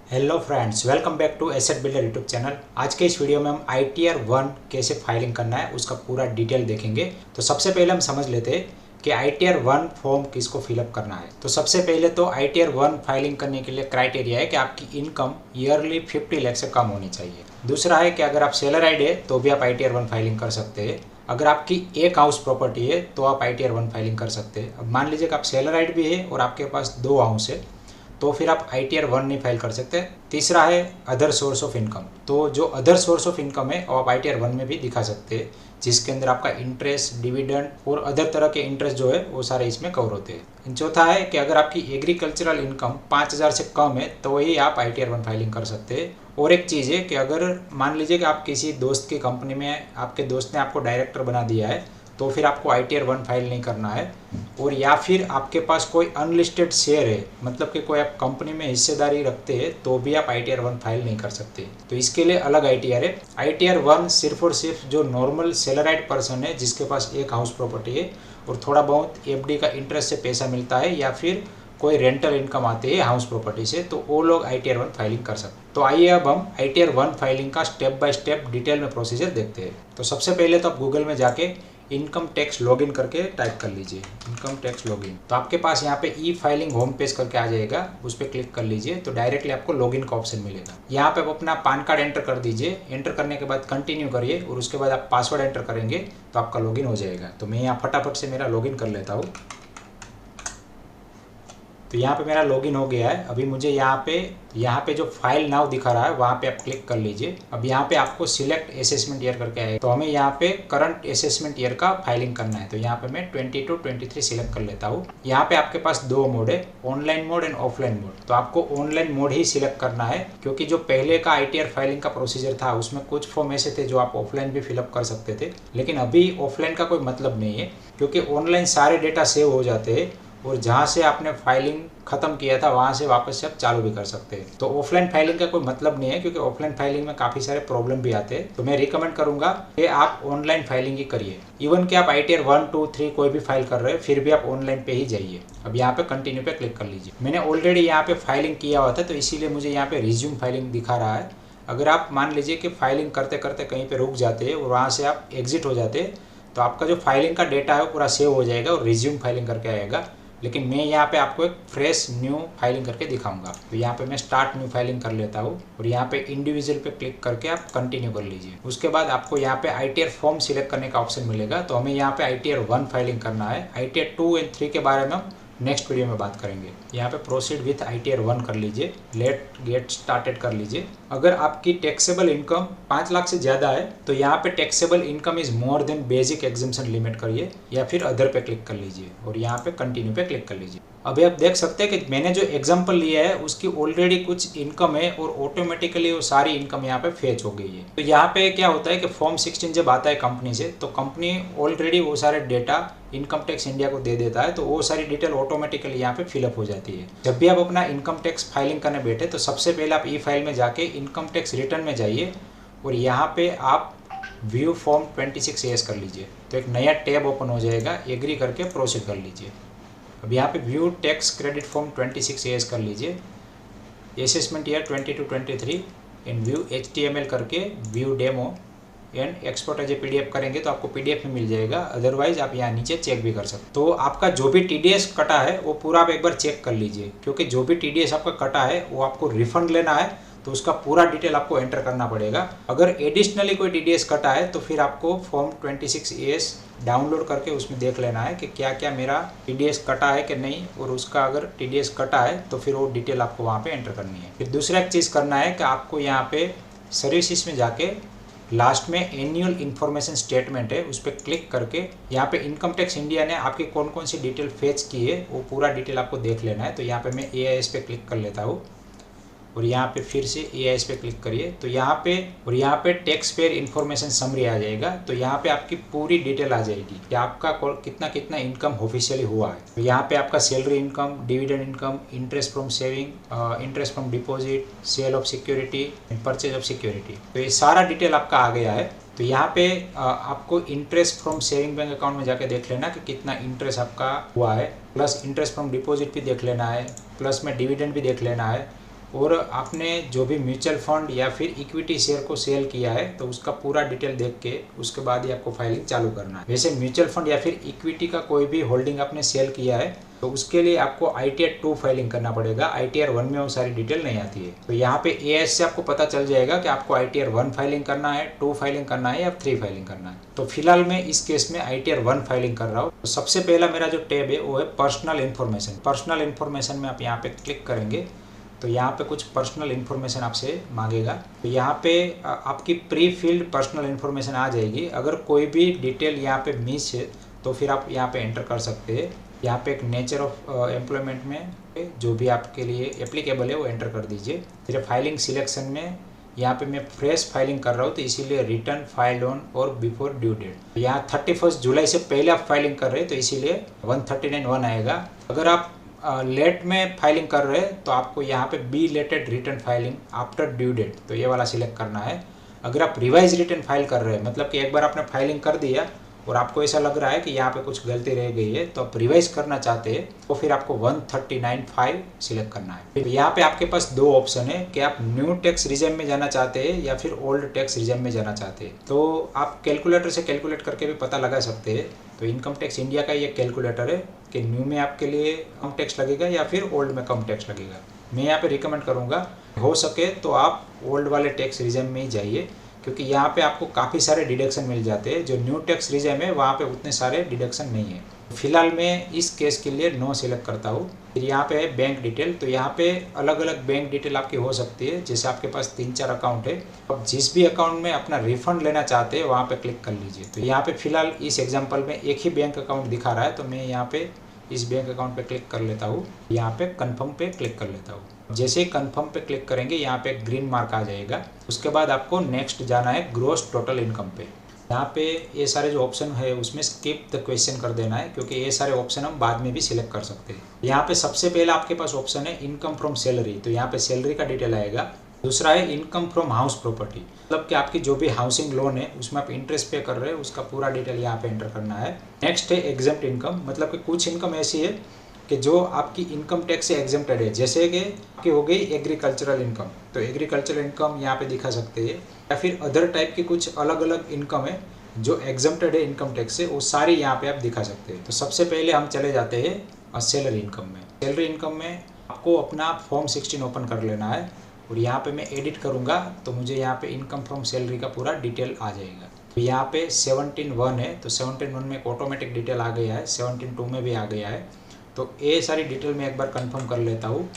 Hello friends, welcome back to asset builder YouTube channel. आज के इस वीडियो में हम ITR 1 कैसे फाइलिंग करना है उसका पूरा डिटेल देखेंगे। तो सबसे पहले हम समझ लेते हैं कि ITR 1 फॉर्म किसको फिलअप करना है। तो सबसे पहले तो ITR 1 फाइलिंग करने के लिए क्राइटेरिया है कि आपकी इनकम ईयरली 50 लाख से कम होनी चाहिए। दूसरा है कि अगर आप सैलराइड है तो भी आप ITR 1 फाइलिंग कर सकते हैं। अगर आपकी एक हाउस प्रॉपर्टी है तो आप ITR 1 फाइलिंग कर सकते हैं। अब मान लीजिए कि आप सैलराइड भी है और आपके पास 2 हाउस है तो फिर आप ITR 1 नहीं फाइल कर सकते। तीसरा है अदर सोर्स ऑफ इनकम। तो जो अदर सोर्स ऑफ इनकम है वो आप ITR 1 में भी दिखा सकते हैं, जिसके अंदर आपका इंटरेस्ट, डिविडेंड और अदर तरह के इंटरेस्ट जो है वो सारे इसमें कवर होते हैं। चौथा है कि अगर आपकी एग्रीकल्चरल इनकम 5,000 से कम है तो वही आप ITR 1 फाइलिंग कर सकते हैं। और एक चीज़ है कि अगर मान लीजिए कि आप किसी दोस्त की कंपनी में, आपके दोस्त ने आपको डायरेक्टर बना दिया है तो फिर आपको ITR 1 फाइल नहीं करना है। और या फिर आपके पास कोई अनलिस्टेड शेयर है, मतलब कि कोई आप कंपनी में हिस्सेदारी रखते हैं तो भी आप ITR 1 फाइल नहीं कर सकते। तो इसके लिए अलग ITR है। ITR 1 सिर्फ और सिर्फ जो नॉर्मल सैलराइड पर्सन है जिसके पास एक हाउस प्रॉपर्टी है और थोड़ा बहुत FD का इंटरेस्ट से पैसा मिलता है या फिर कोई रेंटल इनकम आती है हाउस प्रॉपर्टी से, तो वो लोग ITR 1 फाइलिंग कर सकते हैं। तो आइए अब हम ITR 1 फाइलिंग का स्टेप बाय स्टेप डिटेल में प्रोसीजर देखते हैं। तो सबसे पहले तो आप गूगल में जाके इनकम टैक्स लॉगिन करके टाइप कर लीजिए इनकम टैक्स लॉगिन। तो आपके पास यहाँ पे ई फाइलिंग होम पेज करके आ जाएगा, उस पर क्लिक कर लीजिए तो डायरेक्टली आपको लॉगिन का ऑप्शन मिलेगा। यहाँ पे आप अपना पैन कार्ड एंटर कर दीजिए। एंटर करने के बाद कंटिन्यू करिए और उसके बाद आप पासवर्ड एंटर करेंगे तो आपका लॉगिन हो जाएगा। तो मैं यहाँ फटाफट से मेरा लॉगिन कर लेता हूँ। तो यहाँ पे मेरा लॉगिन हो गया है। अभी मुझे यहाँ पे जो फाइल नाउ दिखा रहा है वहाँ पे आप क्लिक कर लीजिए। अब यहाँ पे आपको सिलेक्ट असेसमेंट ईयर करके आएगा, तो हमें यहाँ पे करंट असेसमेंट ईयर का फाइलिंग करना है। तो यहाँ पे मैं 22 23 सिलेक्ट कर लेता हूँ। यहाँ पे आपके पास दो मोड है, online mode and offline mode. तो आपको ऑनलाइन मोड ही सिलेक्ट करना है, क्योंकि जो पहले का ITR फाइलिंग का प्रोसीजर था उसमें कुछ फॉर्म ऐसे थे जो आप ऑफलाइन भी फिलअप कर सकते थे, लेकिन अभी ऑफलाइन का कोई मतलब नहीं है, क्योंकि ऑनलाइन सारे डेटा सेव हो जाते हैं और जहाँ से आपने फाइलिंग खत्म किया था वहाँ से वापस से आप चालू भी कर सकते हैं। तो ऑफलाइन फाइलिंग का कोई मतलब नहीं है, क्योंकि ऑफलाइन फाइलिंग में काफ़ी सारे प्रॉब्लम भी आते हैं। तो मैं रिकमेंड करूंगा कि आप ऑनलाइन फाइलिंग ही करिए। इवन कि आप ITR 1 2 3 कोई भी फाइल कर रहे हैं फिर भी आप ऑनलाइन पे ही जाइए। अब यहाँ पे कंटिन्यू पे क्लिक कर लीजिए। मैंने ऑलरेडी यहाँ पे फाइलिंग किया हुआ था तो इसीलिए मुझे यहाँ पे रिज्यूम फाइलिंग दिखा रहा है। अगर आप मान लीजिए कि फाइलिंग करते करते कहीं पर रुक जाते हैं और वहाँ से आप एग्जिट हो जाते हैं तो आपका जो फाइलिंग का डेटा है वो पूरा सेव हो जाएगा और रिज्यूम फाइलिंग करके आएगा। लेकिन मैं यहाँ पे आपको एक फ्रेश न्यू फाइलिंग करके दिखाऊंगा। तो यहाँ पे मैं स्टार्ट न्यू फाइलिंग कर लेता हूँ और यहाँ पे इंडिविजुअल पे क्लिक करके आप कंटिन्यू कर लीजिए। उसके बाद आपको यहाँ पे ITR फॉर्म सिलेक्ट करने का ऑप्शन मिलेगा। तो हमें यहाँ पे ITR 1 फाइलिंग करना है। ITR 2 एंड 3 के बारे में हम नेक्स्ट वीडियो में बात करेंगे। यहाँ पे प्रोसीड विथ ITR 1 कर लीजिए, लेट गेट स्टार्टेड कर लीजिए। अगर आपकी टैक्सेबल इनकम 5 लाख से ज़्यादा है तो यहाँ पे taxable income is more than basic exemption limit करिए या फिर अदर पे क्लिक कर लीजिए और यहाँ पे कंटिन्यू पे क्लिक कर लीजिए। अभी आप देख सकते हैं कि मैंने जो एग्जाम्पल लिया है उसकी ऑलरेडी कुछ इनकम है और ऑटोमेटिकली वो सारी इनकम यहाँ पे फेच हो गई है। तो यहाँ पे क्या होता है कि फॉर्म 16 जब आता है कंपनी से तो कंपनी ऑलरेडी वो सारे डेटा इनकम टैक्स इंडिया को दे देता है, तो वो सारी डिटेल ऑटोमेटिकली यहाँ पे फिलअप हो जाती है। जब भी आप अपना इनकम टैक्स फाइलिंग करने बैठे तो सबसे पहले आप ई फाइल में जाके इनकम टैक्स रिटर्न में जाइए और यहाँ पे आप व्यू फॉर्म 26AS कर लीजिए। तो एक नया टैब ओपन हो जाएगा, एग्री करके प्रोसीड कर लीजिए। अब यहाँ पे view tax credit form 26AS कर लीजिए, assessment year 22 23 and view HTML करके view demo and export as a PDF करेंगे तो आपको PDF में मिल जाएगा। अदरवाइज आप यहाँ नीचे चेक भी कर सकते। तो आपका जो भी TDS कटा है वो पूरा आप एक बार चेक कर लीजिए, क्योंकि जो भी TDS आपका कटा है वो आपको रिफंड लेना है तो उसका पूरा डिटेल आपको एंटर करना पड़ेगा। अगर एडिशनली कोई TDS कटा है तो फिर आपको फॉर्म 26AS डाउनलोड करके उसमें देख लेना है कि क्या क्या मेरा TDS कटा है कि नहीं, और उसका अगर TDS कटा है तो फिर वो डिटेल आपको वहाँ पे एंटर करनी है। फिर दूसरा एक चीज़ करना है कि आपको यहाँ पे सर्विसेज में जाके लास्ट में एनुअल इन्फॉर्मेशन स्टेटमेंट है उस पर क्लिक करके यहाँ पे इनकम टैक्स इंडिया ने आपकी कौन कौन सी डिटेल फेच की है वो पूरा डिटेल आपको देख लेना है। तो यहाँ पे मैं AIS पे क्लिक कर लेता हूँ और यहाँ पे फिर से AIS पे क्लिक करिए। तो यहाँ पे टैक्स पेयर इन्फॉर्मेशन समरी आ जाएगा। तो यहाँ पे आपकी पूरी डिटेल आ जाएगी कि आपका कितना कितना इनकम ऑफिशियली हुआ है। तो यहाँ पे आपका salary income, dividend income, interest from saving, interest from deposit, sale of security and purchase of security, तो ये सारा डिटेल आपका आ गया है। तो यहाँ पे आपको interest from saving bank account में जाके देख लेना कि कितना इंटरेस्ट आपका हुआ है, प्लस इंटरेस्ट फ्रॉम डिपॉजिट भी देख लेना है, प्लस में डिविडेंड भी देख लेना है, और आपने जो भी म्यूचुअल फंड या फिर इक्विटी शेयर को सेल किया है तो उसका पूरा डिटेल देख के उसके बाद ही आपको फाइलिंग चालू करना है। वैसे म्यूचुअल फंड या फिर इक्विटी का कोई भी होल्डिंग आपने सेल किया है तो उसके लिए आपको ITR 2 फाइलिंग करना पड़ेगा। ITR 1 में वो सारी डिटेल नहीं आती है। तो यहाँ पे AS से आपको पता चल जाएगा कि आपको ITR 1 फाइलिंग करना है, 2 फाइलिंग करना है या 3 फाइलिंग करना है। तो फिलहाल मैं इस केस में ITR 1 फाइलिंग कर रहा हूँ। तो सबसे पहला मेरा जो टैब है वो है पर्सनल इन्फॉर्मेशन। पर्सनल इन्फॉर्मेशन में आप यहाँ पे क्लिक करेंगे तो यहाँ पे कुछ पर्सनल इन्फॉर्मेशन आपसे मांगेगा। तो यहाँ पे आपकी प्री फिल्ड पर्सनल इन्फॉर्मेशन आ जाएगी। अगर कोई भी डिटेल यहाँ पे मिस है तो फिर आप यहाँ पे एंटर कर सकते हैं। यहाँ पे एक नेचर ऑफ एम्प्लॉयमेंट में जो भी आपके लिए एप्लीकेबल है वो एंटर कर दीजिए। फिर फाइलिंग सिलेक्शन में यहाँ पे मैं फ्रेश फाइलिंग कर रहा हूँ तो इसीलिए रिटर्न फाइल्ड ऑन और बिफोर ड्यू डेट। यहाँ 31 जुलाई से पहले आप फाइलिंग कर रहे हैं तो इसीलिए 139(1) आएगा। अगर आप लेट में फाइलिंग कर रहे हैं तो आपको यहाँ पे belated return filing after due date, तो ये वाला सिलेक्ट करना है। अगर आप रिवाइज रिटर्न फाइल कर रहे हैं, मतलब कि एक बार आपने फाइलिंग कर दिया और आपको ऐसा लग रहा है कि यहाँ पे कुछ गलती रह गई है तो आप रिवाइज करना चाहते हैं तो फिर आपको 139(5) सिलेक्ट करना है। फिर यहाँ पे आपके पास दो ऑप्शन है कि आप न्यू टैक्स रिजिम में जाना चाहते हैं या फिर ओल्ड टैक्स रिजिम में जाना चाहते हैं। तो आप कैलकुलेटर से कैलकुलेट करके भी पता लगा सकते हैं। तो इनकम टैक्स इंडिया का ये कैलकुलेटर है कि न्यू में आपके लिए कम टैक्स लगेगा या फिर ओल्ड में कम टैक्स लगेगा। मैं यहाँ पे रिकमेंड करूँगा हो सके तो आप ओल्ड वाले टैक्स रिजिम में ही जाइए, क्योंकि यहाँ पे आपको काफ़ी सारे डिडक्शन मिल जाते हैं। जो न्यू टैक्स रिजिम है वहाँ पे उतने सारे डिडक्शन नहीं है। फिलहाल मैं इस केस के लिए नो सिलेक्ट करता हूँ। फिर यहाँ पे है बैंक डिटेल। तो यहाँ पे अलग अलग बैंक डिटेल आपकी हो सकती है। जैसे आपके पास 3-4 अकाउंट है, अब जिस भी अकाउंट में अपना रिफंड लेना चाहते हैं वहाँ पे क्लिक कर लीजिए। तो यहाँ पे फिलहाल इस एग्जाम्पल में एक ही बैंक अकाउंट दिखा रहा है तो मैं यहाँ पे इस बैंक अकाउंट पे क्लिक कर लेता हूँ। यहाँ पे कन्फर्म पे क्लिक कर लेता हूँ। जैसे ही कन्फर्म पे क्लिक करेंगे यहाँ पे ग्रीन मार्क आ जाएगा। उसके बाद आपको नेक्स्ट जाना है ग्रॉस टोटल इनकम पे। यहाँ पे ये सारे जो ऑप्शन है उसमें स्किप द क्वेश्चन कर देना है, क्योंकि ये सारे ऑप्शन हम बाद में भी सिलेक्ट कर सकते हैं। यहाँ पे सबसे पहला आपके पास ऑप्शन है इनकम फ्रॉम सैलरी। तो यहाँ पे सैलरी का डिटेल आएगा। दूसरा है इनकम फ्रॉम हाउस प्रॉपर्टी, मतलब कि आपकी जो भी हाउसिंग लोन है उसमें आप इंटरेस्ट पे कर रहे हैं उसका पूरा डिटेल यहाँ पे एंटर करना है। नेक्स्ट है एग्जेम्प्ट इनकम, मतलब कि कुछ इनकम ऐसी है कि जो आपकी इनकम टैक्स से एग्जेम्प्टेड है। जैसे कि आपकी हो गई एग्रीकल्चरल इनकम, तो एग्रीकल्चरल इनकम यहाँ पे दिखा सकते हैं, या फिर अदर टाइप की कुछ अलग अलग इनकम है जो एग्जेम्प्टेड है इनकम टैक्स से, वो सारी यहाँ पे आप दिखा सकते हैं। तो सबसे पहले हम चले जाते हैं सैलरी इनकम में। सैलरी इनकम में आपको अपना फॉर्म 16 ओपन कर लेना है और यहाँ पे मैं एडिट करूँगा तो मुझे यहाँ पे इनकम फ्रॉम सैलरी का पूरा डिटेल आ जाएगा। तो यहाँ पे 17(1) है, तो 17(1) में एक ऑटोमेटिक डिटेल आ गया है, 17(2) में भी आ गया है। तो ये सारी डिटेल मैं एक बार कंफर्म कर लेता हूँ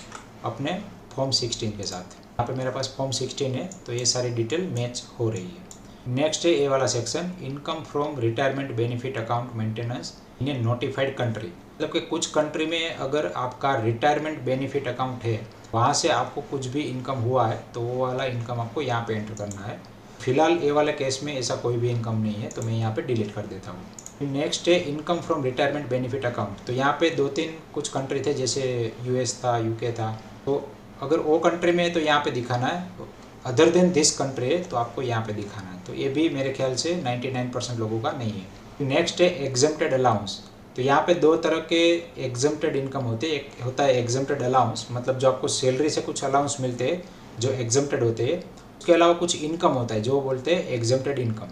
अपने फॉर्म 16 के साथ। यहाँ पे मेरे पास फॉर्म 16 है तो ये सारी डिटेल मैच हो रही है। नेक्स्ट है ये वाला section income from retirement benefit account maintenance in A notified country, मतलब कि कुछ कंट्री में अगर आपका रिटायरमेंट बेनिफिट अकाउंट है वहाँ से आपको कुछ भी इनकम हुआ है तो वो वाला इनकम आपको यहाँ पे एंटर करना है। फिलहाल ये वाले केस में ऐसा कोई भी इनकम नहीं है तो मैं यहाँ पे डिलीट कर देता हूँ। नेक्स्ट है income from retirement benefit account. तो यहाँ पे 2-3 कुछ कंट्री थे, जैसे US था, UK था। तो अगर वो कंट्री में है तो यहाँ पे दिखाना है, अदर देन दिस कंट्री है तो आपको यहाँ पे दिखाना है। तो ये भी मेरे ख्याल से 99% लोगों का नहीं है। नेक्स्ट है एग्जेम्प्टेड अलाउंस। तो यहाँ पे दो तरह के एग्जेम्प्टेड इनकम होते हैं। एक होता है एग्जेम्प्टेड अलाउंस, मतलब जो आपको सैलरी से कुछ अलाउंस मिलते हैं जो एग्जेम्प्टेड होते हैं। उसके अलावा कुछ इनकम होता है जो बोलते हैं एग्जेम्प्टेड इनकम।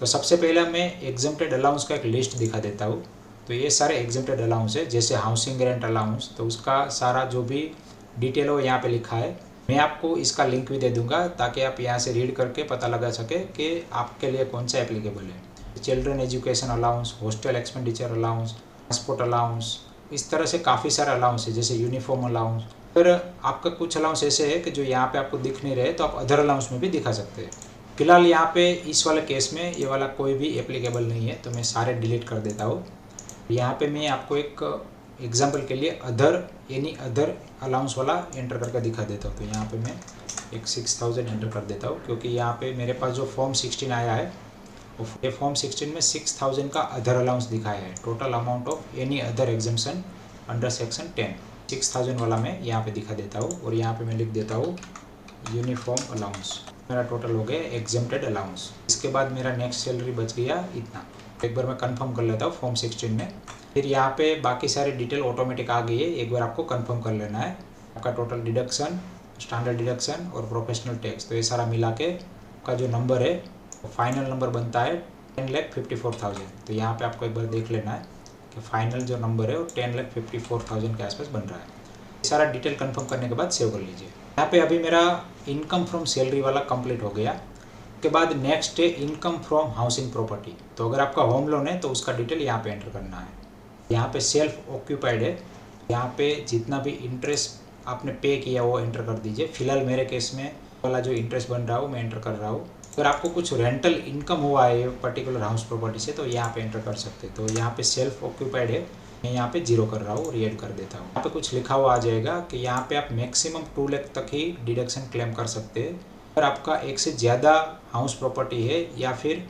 तो सबसे पहले मैं एग्जेम्प्टेड अलाउंस का एक लिस्ट दिखा देता हूँ। तो ये सारे एग्जेम्प्टेड अलाउंस है, जैसे हाउसिंग रेंट अलाउंस, तो उसका सारा जो भी डिटेल हो यहाँ पे लिखा है। मैं आपको इसका लिंक भी दे दूंगा ताकि आप यहाँ से रीड करके पता लगा सके कि आपके लिए कौन सा एप्लीकेबल है। Children education allowance, hostel expenditure allowance, transport allowance, इस तरह से काफ़ी सारे अलाउंस है, जैसे यूनिफॉर्म अलाउंस। फिर आपका कुछ अलाउंस ऐसे है कि जो यहाँ पे आपको दिख नहीं रहे तो आप अदर अलाउंस में भी दिखा सकते हैं। फिलहाल यहाँ पे इस वाले केस में ये वाला कोई भी एप्लीकेबल नहीं है तो मैं सारे डिलीट कर देता हूँ। यहाँ पे मैं आपको एक एग्जाम्पल के लिए एनी अदर अलाउंस वाला एंटर करके दिखा देता हूँ। तो यहाँ पे मैं एक 6000 एंटर कर देता हूँ, क्योंकि यहाँ पे मेरे पास जो फॉर्म 16 आया है ये फॉर्म 16 में 6000 का अदर अलाउंस दिखाया है। Total amount of any other exemption under section 10 6000 वाला मैं यहाँ पे दिखा देता हूँ। और यहाँ पे मैं लिख देता हूँ यूनिफॉर्म अलाउंस। मेरा टोटल हो गया एग्जेम्प्टेड अलाउंस। इसके बाद मेरा नेक्स्ट सैलरी बच गया इतना। एक बार मैं कंफर्म कर लेता हूँ फॉर्म 16 में। फिर यहाँ पे बाकी सारी डिटेल ऑटोमेटिक आ गई है, एक बार आपको कंफर्म कर लेना है। आपका टोटल डिडक्शन, स्टैंडर्ड डिडक्शन और प्रोफेशनल टैक्स, तो ये सारा मिला के का जो नंबर है फाइनल नंबर बनता है 10,54,000। तो यहाँ पे आपको एक बार देख लेना है कि फाइनल जो नंबर है वो 10,54,000 के आसपास बन रहा है। ये सारा डिटेल कंफर्म करने के बाद सेव कर लीजिए। यहाँ पे अभी मेरा इनकम फ्रॉम सैलरी वाला कंप्लीट हो गया। उसके बाद नेक्स्ट है इनकम फ्रॉम हाउसिंग प्रॉपर्टी। तो अगर आपका होम लोन है तो उसका डिटेल यहाँ पे एंटर करना है। यहाँ पे सेल्फ ऑक्यूपाइड है, यहाँ पे जितना भी इंटरेस्ट आपने पे किया वो एंटर कर दीजिए। फिलहाल मेरे केस में वाला जो इंटरेस्ट बन रहा है वो मैं एंटर कर रहा हूँ। अगर आपको कुछ रेंटल इनकम हुआ है पर्टिकुलर हाउस प्रॉपर्टी से तो यहाँ पे एंटर कर सकते हैं। तो यहाँ पे सेल्फ ऑक्यूपाइड है, मैं यहाँ पे 0 कर रहा हूँ और ऐड कर देता हूँ। यहाँ पे कुछ लिखा हुआ आ जाएगा कि यहाँ पे आप मैक्सिमम 2 लाख तक ही डिडक्शन क्लेम कर सकते हैं। अगर आपका एक से ज़्यादा हाउस प्रॉपर्टी है या फिर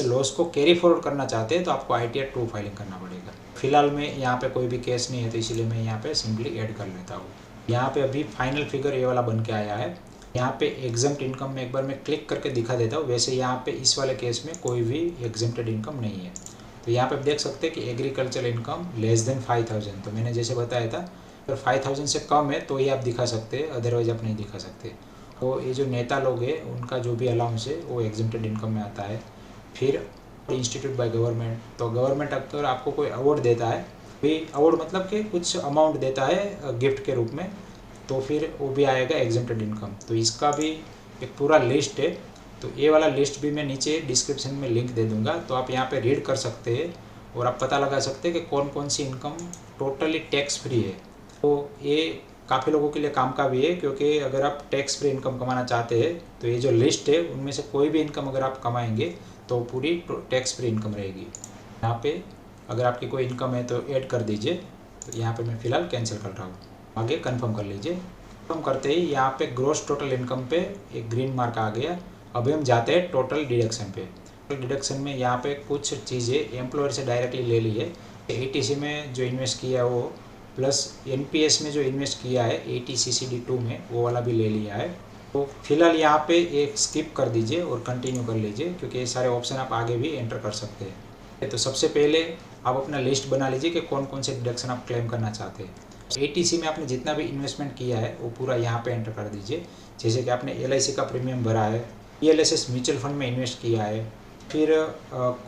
लॉस को कैरी फॉरवर्ड करना चाहते हैं तो आपको ITR 2 फाइलिंग करना पड़ेगा। फिलहाल में यहाँ पे कोई भी केस नहीं है तो इसीलिए मैं यहाँ पे सिंपली ऐड कर लेता हूँ। यहाँ पे अभी फाइनल फिगर ये वाला बन के आया है। यहाँ पे एग्जम्प्ट इनकम में एक बार मैं क्लिक करके दिखा देता हूँ। वैसे यहाँ पे इस वाले केस में कोई भी एग्जम्प्टेड इनकम नहीं है। तो यहाँ पे आप देख सकते हैं कि एग्रीकल्चर इनकम लेस देन 5,000। तो मैंने जैसे बताया था अगर 5,000 से कम है तो ये आप दिखा सकते हैं, अदरवाइज आप नहीं दिखा सकते। तो ये जो नेता लोग हैं उनका जो भी अलाउंस है वो एग्जम्प्टेड इनकम में आता है। फिर इंस्टीट्यूट बाय गवर्नमेंट, तो गवर्नमेंट अगर आपको कोई अवार्ड देता है, भी अवार्ड मतलब कि कुछ अमाउंट देता है गिफ्ट के रूप में, तो फिर वो भी आएगा एग्जम्प्टेड इनकम। तो इसका भी एक पूरा लिस्ट है। तो ये वाला लिस्ट भी मैं नीचे डिस्क्रिप्शन में लिंक दे दूंगा, तो आप यहाँ पे रीड कर सकते हैं और आप पता लगा सकते हैं कि कौन कौन सी इनकम टोटली टैक्स फ्री है। तो ये काफ़ी लोगों के लिए काम का भी है, क्योंकि अगर आप टैक्स फ्री इनकम कमाना चाहते हैं तो ये जो लिस्ट है उनमें से कोई भी इनकम अगर आप कमाएंगे तो पूरी टैक्स फ्री इनकम रहेगी। यहाँ पे अगर आपकी कोई इनकम है तो ऐड कर दीजिए। तो यहाँ पे मैं फ़िलहाल कैंसिल कर रहा हूँ, आगे कंफर्म कर लीजिए। कंफर्म करते ही यहाँ पे ग्रॉस टोटल इनकम पे एक ग्रीन मार्क आ गया। अभी हम जाते हैं टोटल डिडक्शन पे। टोटल डिडक्शन में यहाँ पे कुछ चीज़ें एम्प्लॉयर से डायरेक्टली ले ली है। ATC में जो इन्वेस्ट किया है वो, प्लस NPS में जो इन्वेस्ट किया है ATCCD 2 में वो वाला भी ले लिया है। तो फिलहाल यहाँ पे एक स्किप कर दीजिए और कंटिन्यू कर लीजिए, क्योंकि ये सारे ऑप्शन आप आगे भी एंटर कर सकते हैं। तो सबसे पहले आप अपना लिस्ट बना लीजिए कि कौन कौन से डिडक्शन आप क्लेम करना चाहते हैं। ATC में आपने जितना भी इन्वेस्टमेंट किया है वो पूरा यहाँ पे एंटर कर दीजिए। जैसे कि आपने LIC का प्रीमियम भरा है, ELSS म्यूचुअल फंड में इन्वेस्ट किया है, फिर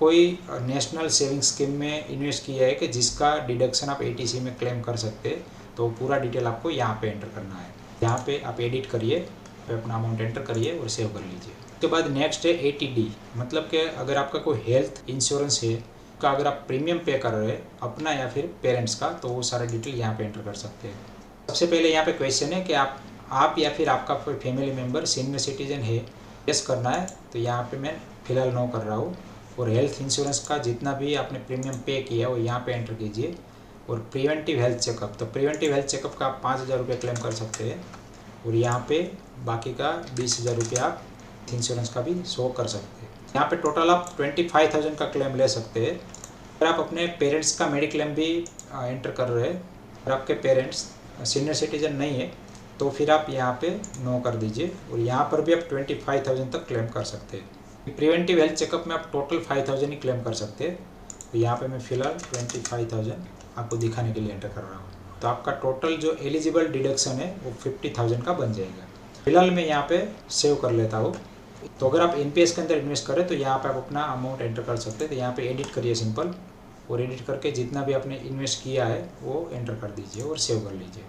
कोई नेशनल सेविंग स्कीम में इन्वेस्ट किया है कि जिसका डिडक्शन आप ATC में क्लेम कर सकते हैं, तो पूरा डिटेल आपको यहाँ पे एंटर करना है। यहाँ पे आप एडिट करिए, पे अपना अमाउंट एंटर करिए और सेव कर लीजिए। उसके बाद नेक्स्ट है ATD, मतलब कि अगर आपका कोई हेल्थ इंश्योरेंस है का अगर आप प्रीमियम पे कर रहे हैं अपना या फिर पेरेंट्स का, तो वो सारा डिटेल यहाँ पे एंटर कर सकते हैं। सबसे पहले यहाँ पे क्वेश्चन है कि आप या फिर आपका कोई फैमिली मेम्बर सीनियर सिटीजन है, यस करना है। तो यहाँ पे मैं फ़िलहाल नो कर रहा हूँ। और हेल्थ इंश्योरेंस का जितना भी आपने प्रीमियम पे किया वो यहाँ पे एंटर कीजिए। और प्रिवेंटिव हेल्थ चेकअप, तो प्रिवेंटिव हेल्थ चेकअप का आप 5,000 रुपये क्लेम कर सकते हैं। और यहाँ पे बाकी का 20,000 रुपये आप इंश्योरेंस का भी शो कर सकते हैं। यहाँ पे टोटल आप 25,000 का क्लेम ले सकते हैं। अगर आप अपने पेरेंट्स का मेडिक्लेम भी एंटर कर रहे हैं और आपके पेरेंट्स सीनियर सिटीजन नहीं है तो फिर आप यहाँ पे नो कर दीजिए। और यहाँ पर भी आप 25,000 तक क्लेम कर सकते हैं। प्रिवेंटिव हेल्थ चेकअप में आप टोटल 5,000 ही क्लेम कर सकते हैं। तो यहाँ पे मैं फ़िलहाल 25,000 आपको दिखाने के लिए एंटर कर रहा हूँ। तो आपका टोटल जो एलिजिबल डिडक्शन है वो 50,000 का बन जाएगा। फिलहाल मैं यहाँ पे सेव कर लेता हूँ। तो अगर आप NPS के अंदर इन्वेस्ट करें तो यहाँ पे आप अपना अमाउंट एंटर कर सकते हैं। तो यहाँ पे एडिट करिए सिंपल, और एडिट करके जितना भी आपने इन्वेस्ट किया है वो एंटर कर दीजिए और सेव कर लीजिए।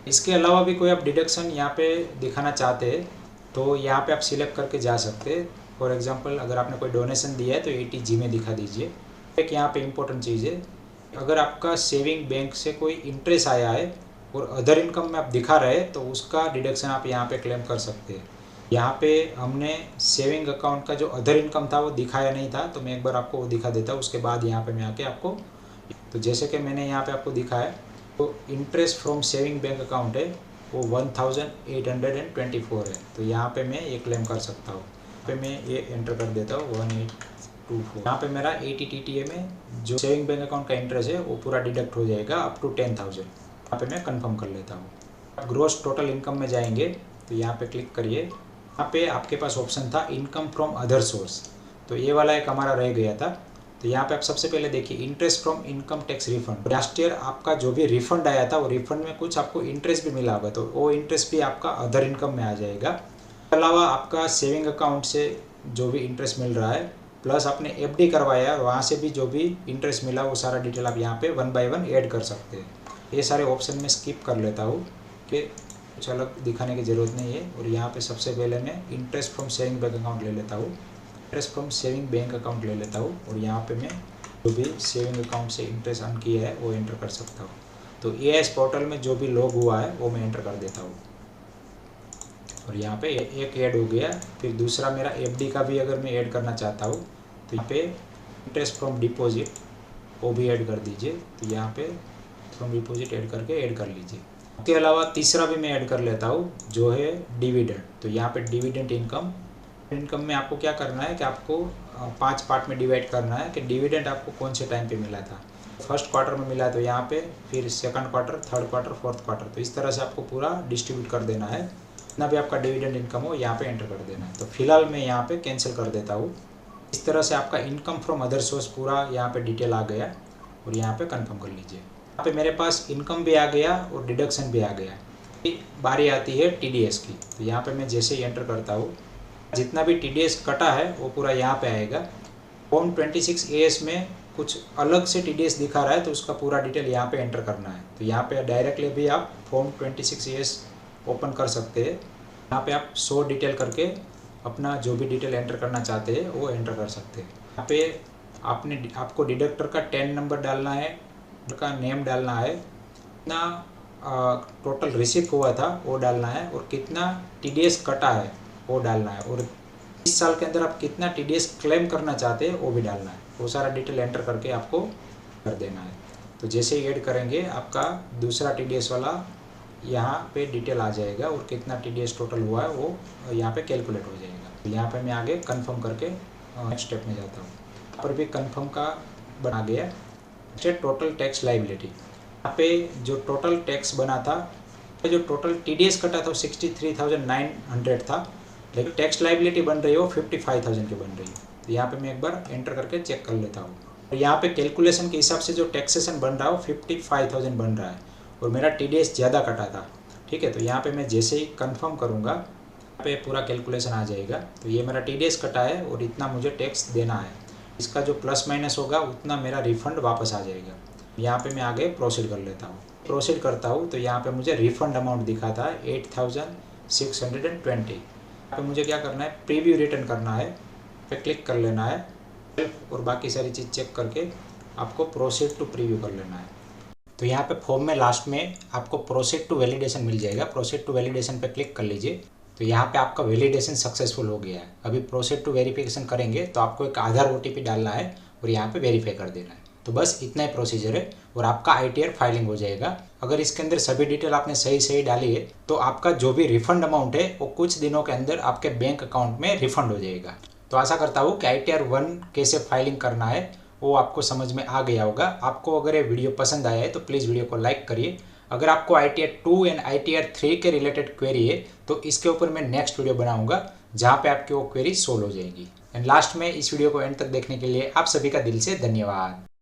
इसके अलावा भी कोई आप डिडक्शन यहाँ पे दिखाना चाहते हैं तो यहाँ पे आप सिलेक्ट करके जा सकते हैं। फॉर एग्जांपल अगर आपने कोई डोनेशन दिया है तो ATG में दिखा दीजिए। एक यहाँ पे इम्पोर्टेंट चीज़ है, अगर आपका सेविंग बैंक से कोई इंटरेस्ट आया है और अदर इनकम में आप दिखा रहे हैं तो उसका डिडक्शन आप यहाँ पे क्लेम कर सकते हैं। यहाँ पे हमने सेविंग अकाउंट का जो अदर इनकम था वो दिखाया नहीं था, तो मैं एक बार आपको वो दिखा देता हूँ। उसके बाद यहाँ पे मैं आके आपको, तो जैसे कि मैंने यहाँ पे आपको दिखाया, तो interest from saving bank account है वो 1,824 है। तो यहाँ पे मैं ये क्लेम कर सकता हूँ। पे मैं ये एंटर कर देता हूँ 1824। यहाँ पे मेरा ATTTA में जो सेविंग बैंक अकाउंट का इंटरेस्ट है वो पूरा डिडक्ट हो जाएगा अप टू 10,000। यहाँ पे मैं कंफर्म कर लेता हूँ। आप ग्रॉस टोटल इनकम में जाएंगे तो यहाँ पे क्लिक करिए। यहाँ पे आपके पास ऑप्शन था इनकम फ्रॉम अदर सोर्स, तो ये वाला एक हमारा रह गया था। तो यहाँ पे आप सबसे पहले देखिए interest from income tax refund. Last year आपका जो भी रिफंड आया था वो रिफंड में कुछ आपको इंटरेस्ट भी मिला होगा, तो वो इंटरेस्ट भी आपका अदर इनकम में आ जाएगा। इसके अलावा आपका सेविंग अकाउंट से जो भी इंटरेस्ट मिल रहा है, प्लस आपने एफडी करवाया है वहाँ से भी जो भी इंटरेस्ट मिला वो सारा डिटेल आप यहाँ पे 1 बाय 1 ऐड कर सकते हैं। ये सारे ऑप्शन में स्किप कर लेता हूँ कि कुछ अलग दिखाने की ज़रूरत नहीं है। और यहाँ पे सबसे पहले मैं interest from saving bank account ले लेता हूँ, interest from saving bank account ले लेता हूँ और यहाँ पे मैं जो भी सेविंग अकाउंट से इंटरेस्ट अर्न किया है वो एंटर कर सकता हूँ। तो एआईएस पोर्टल में जो भी लॉग हुआ है वो मैं एंटर कर देता हूँ और यहाँ पे एक ऐड हो गया। फिर दूसरा मेरा एफडी का भी अगर मैं ऐड करना चाहता हूँ तो यहाँ पे इंटरेस्ट फ्रॉम डिपॉजिट वो भी ऐड कर दीजिए। तो यहाँ पे फ्रॉम डिपॉजिट ऐड करके ऐड कर लीजिए। इसके अलावा तीसरा भी मैं ऐड कर लेता हूँ जो है डिविडेंड। तो यहाँ पे डिविडेंड इनकम में आपको क्या करना है कि आपको 5 पार्ट में डिवाइड करना है कि डिविडेंड आपको कौन से टाइम पे मिला था। फर्स्ट क्वार्टर में मिला तो यहाँ पे, फिर second quarter, third quarter, fourth quarter, तो इस तरह से आपको पूरा डिस्ट्रीब्यूट कर देना है। जितना भी आपका डिविडेंड इनकम हो यहाँ पे एंटर कर देना है। तो फिलहाल मैं यहाँ पे कैंसिल कर देता हूँ। इस तरह से आपका इनकम फ्रॉम अदर सोर्स पूरा यहाँ पे डिटेल आ गया और यहाँ पे कंफर्म कर लीजिए। यहाँ पे मेरे पास इनकम भी आ गया और डिडक्शन भी आ गया। बारी आती है टीडीएस की। तो यहाँ पे मैं जैसे ही एंटर करता हूँ जितना भी टीडीएस कटा है वो पूरा यहाँ पे आएगा। फॉर्म 26 एएस में कुछ अलग से टीडीएस दिखा रहा है तो उसका पूरा डिटेल यहाँ पे एंटर करना है। तो यहाँ पे डायरेक्टली भी आप फॉर्म 26 एएस ओपन कर सकते हैं। यहाँ पे आप 100 डिटेल करके अपना जो भी डिटेल एंटर करना चाहते हैं वो एंटर कर सकते हैं। यहाँ पे आपको डिडक्टर का 10 नंबर डालना है, का नेम डालना है, कितना टोटल रिसीव हुआ था वो डालना है और कितना टीडीएस कटा है वो डालना है और इस साल के अंदर आप कितना टीडीएस क्लेम करना चाहते हैं वो भी डालना है। वो सारा डिटेल एंटर करके आपको कर देना है। तो जैसे ही ऐड करेंगे आपका दूसरा टीडीएस वाला यहाँ पे डिटेल आ जाएगा और कितना टीडीएस टोटल हुआ है वो यहाँ पे कैलकुलेट हो जाएगा। तो यहाँ पे मैं आगे कंफर्म करके नेक्स्ट स्टेप में जाता हूँ। यहाँ पर भी कंफर्म का बना गया। टोटल टैक्स लाइबिलिटी, यहाँ पे जो टोटल टैक्स बना था, जो टोटल टीडीएस कटा था 63,900 था, लेकिन टैक्स लाइबिलिटी बन रही है वो 55,000 की बन रही है। तो यहाँ पे मैं एक बार एंटर करके चेक कर लेता हूँ। और यहाँ पे कैलकुलेशन के हिसाब से जो टैक्सेशन बन रहा है वो 55,000 बन रहा है और मेरा टीडीएस ज़्यादा कटा था। ठीक है, तो यहाँ पे मैं जैसे ही कंफर्म करूँगा यहाँ पे पूरा कैलकुलेशन आ जाएगा। तो ये मेरा टीडीएस कटा है और इतना मुझे टैक्स देना है, इसका जो प्लस माइनस होगा उतना मेरा रिफंड वापस आ जाएगा। यहाँ पे मैं आगे प्रोसीड कर लेता हूँ। प्रोसीड करता हूँ तो यहाँ पे मुझे रिफंड अमाउंट दिखाता है 8,620। यहाँ पे मुझे क्या करना है, प्रीव्यू रिटर्न करना है, पे क्लिक कर लेना है और बाकी सारी चीज़ चेक करके आपको प्रोसीड टू प्रीव्यू कर लेना है। तो यहाँ पे फॉर्म में लास्ट में आपको प्रोसीड टू वैलिडेशन मिल जाएगा। प्रोसीड टू वैलिडेशन पे क्लिक कर लीजिए। तो यहाँ पे आपका वैलिडेशन सक्सेसफुल हो गया है। अभी प्रोसीड टू वेरिफिकेशन करेंगे तो आपको एक आधार ओटीपी डालना है और यहाँ पे वेरीफाई कर देना है। तो बस इतना ही प्रोसीजर है और आपका आईटीआर फाइलिंग हो जाएगा। अगर इसके अंदर सभी डिटेल आपने सही डाली है तो आपका जो भी रिफंड अमाउंट है वो कुछ दिनों के अंदर आपके बैंक अकाउंट में रिफंड हो जाएगा। तो आशा करता हूँ कि आईटीआर 1 कैसे फाइलिंग करना है वो आपको समझ में आ गया होगा। आपको अगर ये वीडियो पसंद आया है तो प्लीज़ वीडियो को लाइक करिए। अगर आपको आईटीआर 2 एंड आईटीआर 3 के रिलेटेड क्वेरी है तो इसके ऊपर मैं नेक्स्ट वीडियो बनाऊंगा जहाँ पे आपकी वो क्वेरी सोल्व हो जाएगी। एंड लास्ट में इस वीडियो को एंड तक देखने के लिए आप सभी का दिल से धन्यवाद।